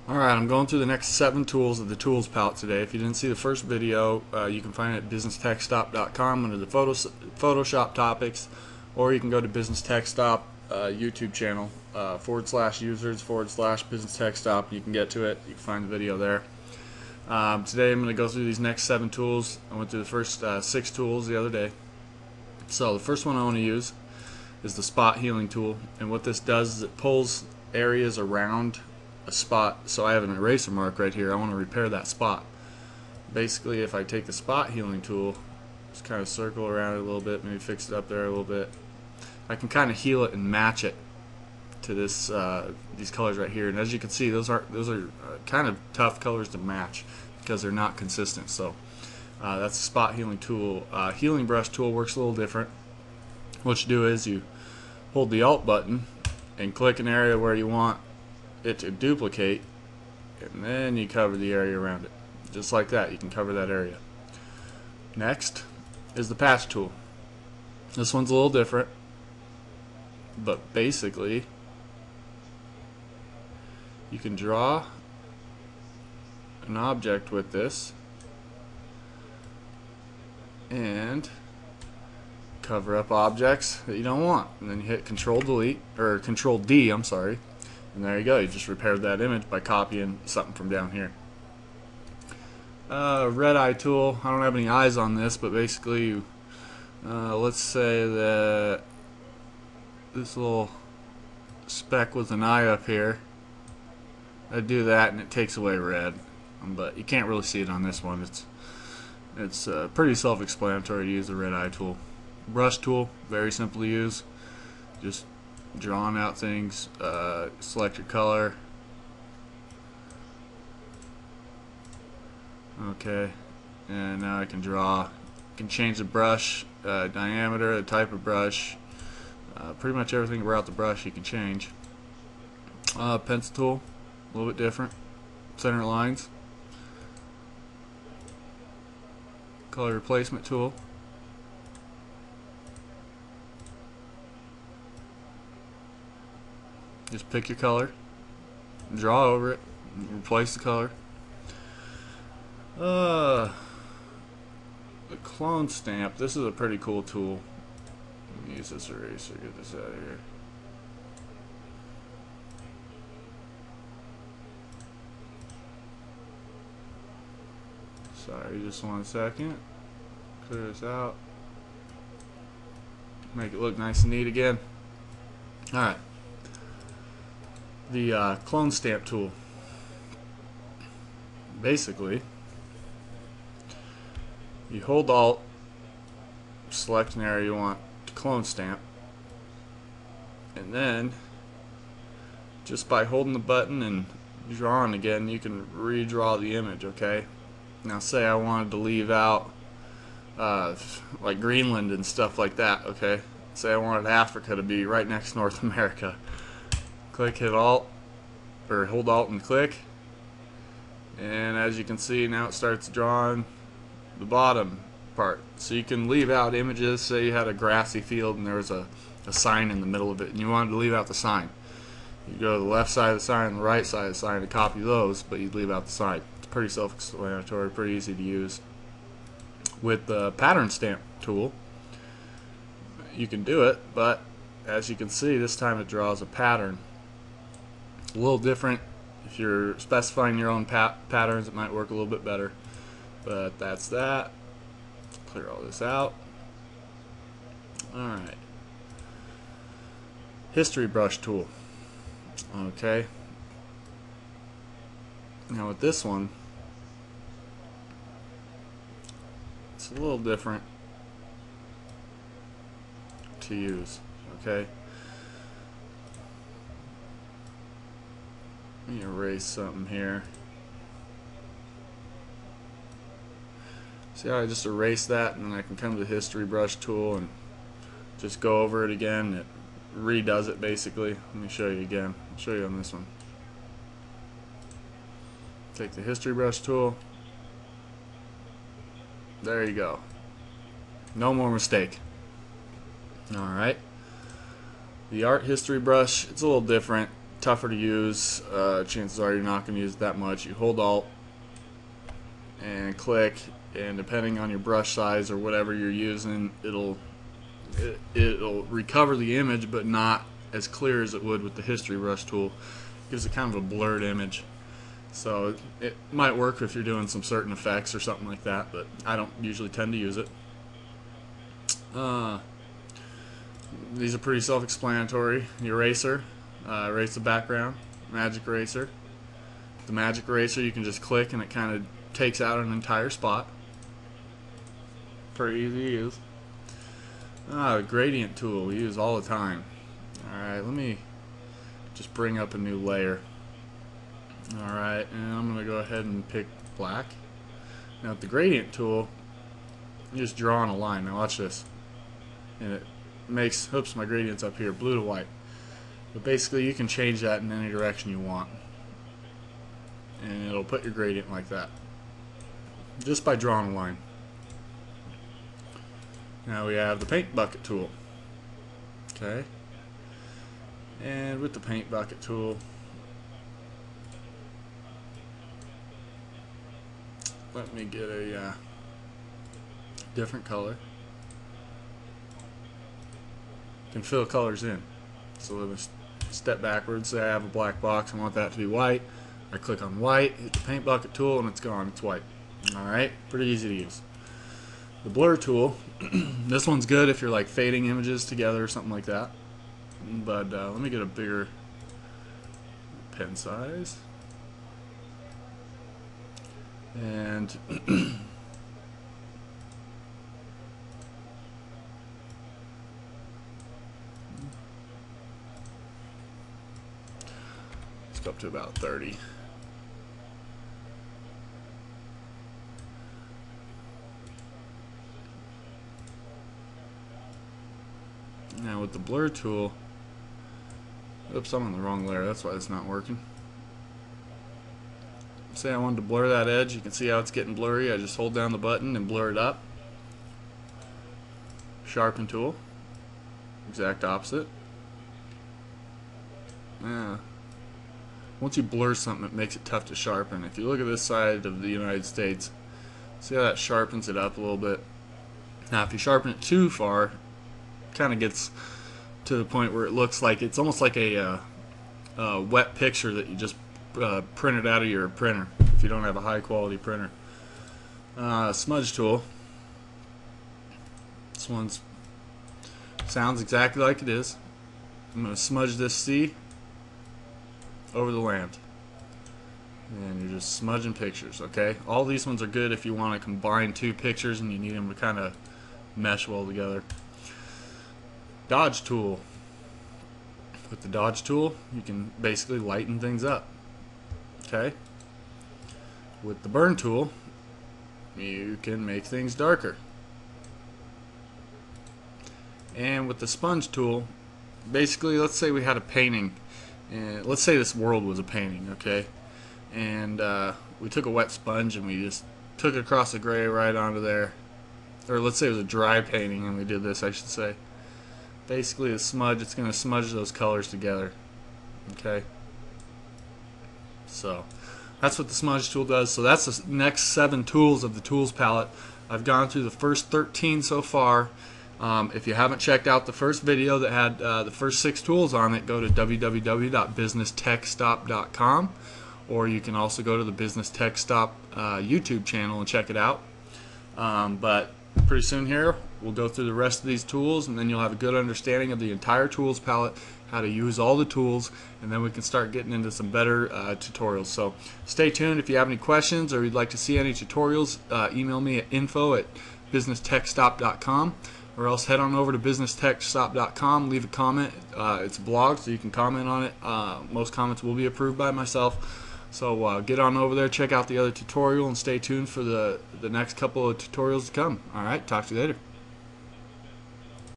Alright, I'm going through the next 7 tools of the tools palette today. If you didn't see the first video, you can find it at businesstechstop.com under the Photoshop topics, or you can go to Business Tech Stop YouTube channel /users/Business Tech Stop. You can get to it. You can find the video there. Today I'm going to go through these next 7 tools. I went through the first 6 tools the other day. So the first one I want to use is the spot healing tool, and what this does is it pulls areas around a spot. So I have an eraser mark right here. I want to repair that spot. Basically, if I take the spot healing tool, just kind of circle around it a little bit, maybe fix it up there a little bit, I can kind of heal it and match it to this these colors right here. And as you can see, those are kind of tough colors to match because they're not consistent. So that's the spot healing tool. Healing brush tool works a little different. What you do is you hold the Alt button and click an area where you want it to duplicate, and then you cover the area around it. Just like that, you can cover that area. Next is the patch tool. This one's a little different, but basically you can draw an object with this and cover up objects that you don't want, and then you hit Control Delete or Control D, I'm sorry, and there you go. You just repaired that image by copying something from down here. Red eye tool. I don't have any eyes on this, but basically, let's say that this little speck with an eye up here, I do that and it takes away red, but you can't really see it on this one. It's pretty self-explanatory to use the red eye tool. Brush tool, very simple to use. Just drawing out things. Select your color. Okay, and now I can draw. I can change the brush diameter, the type of brush, pretty much everything about the brush you can change. Pencil tool, a little bit different. Center lines. Color replacement tool. Just pick your color, draw over it, replace the color. The clone stamp. This is a pretty cool tool. Let me use this eraser, get this out of here. Sorry, just 1 second. Clear this out. Make it look nice and neat again. Alright. The clone stamp tool. Basically, you hold Alt, select an area you want to clone stamp, and then just by holding the button and drawing again, you can redraw the image. Okay, now say I wanted to leave out like Greenland and stuff like that. Okay, say I wanted Africa to be right next to North America. Click, hit Alt, or hold Alt and click, and as you can see, now it starts drawing the bottom part. So you can leave out images. Say you had a grassy field and there was a sign in the middle of it, and you wanted to leave out the sign. You go to the left side of the sign and the right side of the sign to copy those, but you'd leave out the sign. It's pretty self-explanatory, pretty easy to use. With the pattern stamp tool, you can do it, but as you can see, this time it draws a pattern. A little different. If you're specifying your own patterns, it might work a little bit better. But that's that. Clear all this out. Alright. History brush tool. Okay. Now with this one, it's a little different to use. Okay. Let me erase something here. See how I just erase that, and then I can come to the history brush tool and just go over it again. It redoes it basically. Let me show you again. I'll show you on this one. Take the history brush tool. There you go. No more mistake. Alright. The art history brush, it's a little different. tougher to use. Chances are you're not going to use it that much. You hold Alt and click, and depending on your brush size or whatever you're using, it'll recover the image, but not as clear as it would with the history brush tool. It gives it kind of a blurred image. So it might work if you're doing some certain effects or something like that, but I don't usually tend to use it. These are pretty self-explanatory. The eraser, erase the background. Magic eraser. The magic eraser, you can just click and it kind of takes out an entire spot. Pretty easy to use. The gradient tool we use all the time. Alright, let me just bring up a new layer. Alright, and I'm going to go ahead and pick black. Now with the gradient tool, you just draw on a line. Now watch this. And it makes, oops, my gradient's up here, blue to white. But basically you can change that in any direction you want. And it'll put your gradient like that. Just by drawing a line. Now we have the paint bucket tool. Okay. And with the paint bucket tool, let me get a different color. You can fill colors in. So let me step backwards. Say I have a black box. I want that to be white. I click on white, hit the paint bucket tool, and it's gone. It's white. Alright, pretty easy to use. The blur tool, this one's good if you're like fading images together or something like that. But let me get a bigger pen size. And let's go up to about 30. Now with the blur tool, oops, I'm on the wrong layer, that's why it's not working. Say I wanted to blur that edge, you can see how it's getting blurry. I just hold down the button and blur it up. Sharpen tool, exact opposite. Once you blur something, it makes it tough to sharpen. If you look at this side of the United States, see how that sharpens it up a little bit. Now if you sharpen it too far, kind of gets to the point where it looks like it's almost like a wet picture that you just printed out of your printer if you don't have a high quality printer. Smudge tool. This one sounds exactly like it is. I'm going to smudge this C over the land. And you're just smudging pictures, okay? All these ones are good if you want to combine two pictures and you need them to kind of mesh well together. Dodge tool. With the dodge tool, you can basically lighten things up. Okay? With the burn tool, you can make things darker. And with the sponge tool, basically, let's say we had a painting, and let's say this world was a painting, okay? And we took a wet sponge and we just took it across the gray right onto there. Or let's say it was a dry painting and we did this, I should say. Basically a smudge, it's going to smudge those colors together. Okay? So that's what the smudge tool does. So that's the next 7 tools of the tools palette. I've gone through the first 13 so far. If you haven't checked out the first video that had the first 6 tools on it, go to www.businesstechstop.com, or you can also go to the Business Tech Stop YouTube channel and check it out. But pretty soon here we'll go through the rest of these tools, and then you'll have a good understanding of the entire tools palette, how to use all the tools, and then we can start getting into some better tutorials. So stay tuned. If you have any questions or you'd like to see any tutorials, email me at info@businesstechstop.com, or else head on over to businesstechstop.com, leave a comment. It's a blog, so you can comment on it. Most comments will be approved by myself. So get on over there, check out the other tutorial, and stay tuned for the next couple of tutorials to come. Alright, talk to you later.